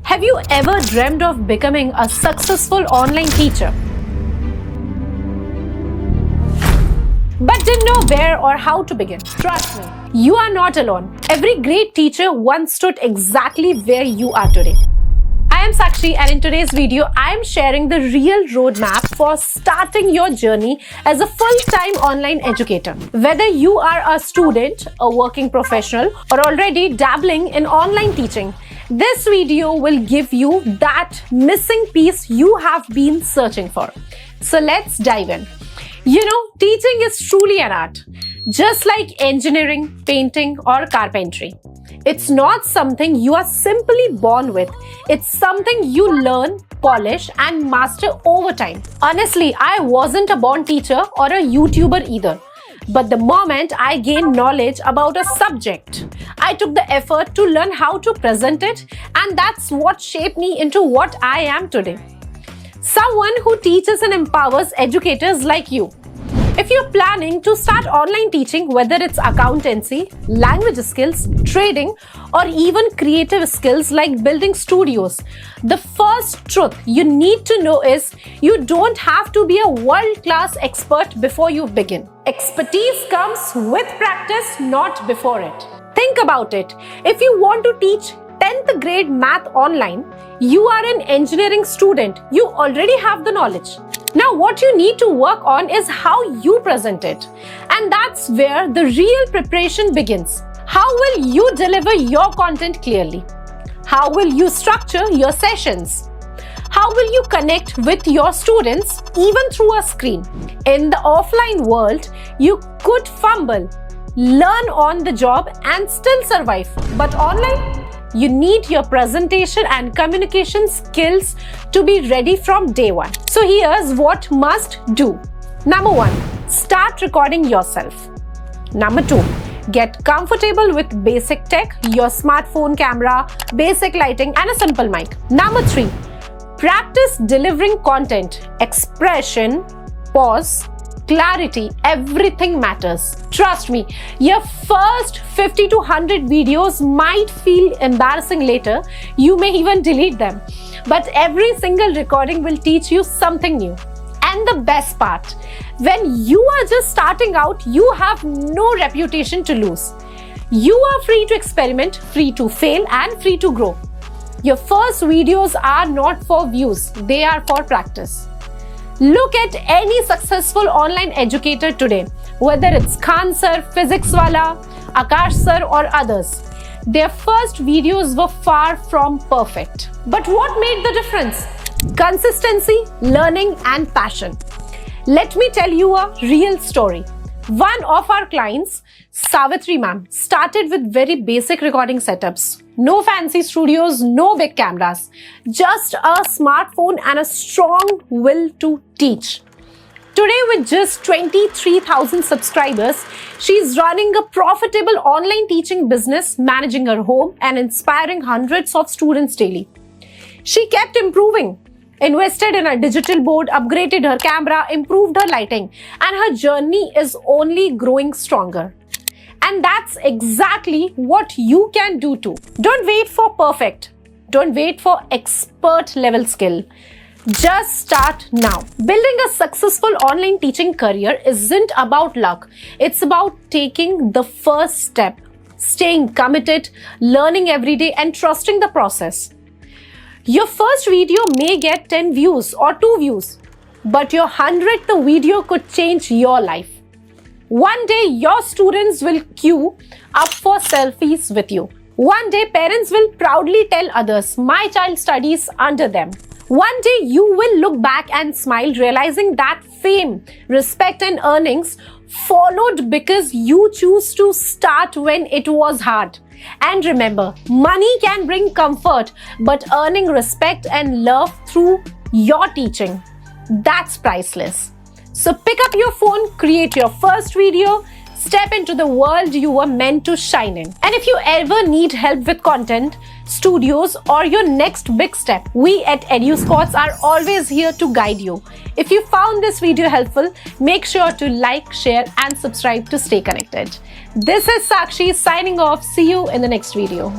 Have you ever dreamed of becoming a successful online teacher, but didn't know where or how to begin? Trust me, you are not alone. Every great teacher once stood exactly where you are today. I am Sakshee, and in today's video, I am sharing the real roadmap for starting your journey as a full-time online educator. Whether you are a student, a working professional, or already dabbling in online teaching, this video will give you that missing piece you have been searching for. So let's dive in. You know, teaching is truly an art, just like engineering, painting, or carpentry. It's not something you are simply born with. It's something you learn, polish, and master over time. Honestly, I wasn't a born teacher or a YouTuber either. But the moment I gained knowledge about a subject, I took the effort to learn how to present it, and that's what shaped me into what I am today. Someone who teaches and empowers educators like you. If you're planning to start online teaching, whether it's accountancy, language skills, trading, or even creative skills like building studios, the first truth you need to know is you don't have to be a world-class expert before you begin. Expertise comes with practice, not before it. Think about it. If you want to teach 10th grade math online, you are an engineering student. You already have the knowledge. Now, what you need to work on is how you present it. And that's where the real preparation begins. How will you deliver your content clearly? How will you structure your sessions? How will you connect with your students even through a screen? In the offline world, you could fumble, learn on the job, and still survive. But online, you need your presentation and communication skills to be ready from day one. So here's what must do. Number 1, start recording yourself. Number 2, get comfortable with basic tech, your smartphone camera, basic lighting, and a simple mic. Number 3, practice delivering content, expression, pause, clarity, everything matters. Trust me, your first 50 to 100 videos might feel embarrassing later. You may even delete them. But every single recording will teach you something new. And the best part, when you are just starting out, you have no reputation to lose. You are free to experiment, free to fail, and free to grow. Your first videos are not for views, they are for practice. Look at any successful online educator today, whether it's Khan sir, Physics Wala, Akash sir, or others. Their first videos were far from perfect. But what made the difference? Consistency, learning, and passion. Let me tell you a real story. One of our clients, Savitri ma'am, started with very basic recording setups. No fancy studios, no big cameras. Just a smartphone and a strong will to teach. Today, with just 23,000 subscribers, she's running a profitable online teaching business, managing her home, and inspiring hundreds of students daily. She kept improving, invested in a digital board, upgraded her camera, improved her lighting, and her journey is only growing stronger. And that's exactly what you can do too. Don't wait for perfect. Don't wait for expert level skill. Just start now. Building a successful online teaching career isn't about luck. It's about taking the first step, staying committed, learning every day, and trusting the process. Your first video may get 10 views or 2 views, but your 100th video could change your life. One day, your students will queue up for selfies with you. One day, parents will proudly tell others, my child studies under them. One day, you will look back and smile, realizing that fame, respect, and earnings followed because you choose to start when it was hard. And remember, money can bring comfort, but earning respect and love through your teaching, that's priceless. So pick up your phone, create your first video, step into the world you were meant to shine in. And if you ever need help with content, studios, or your next big step, we at Edusquadz are always here to guide you. If you found this video helpful, make sure to like, share, and subscribe to stay connected. This is Sakshee signing off. See you in the next video.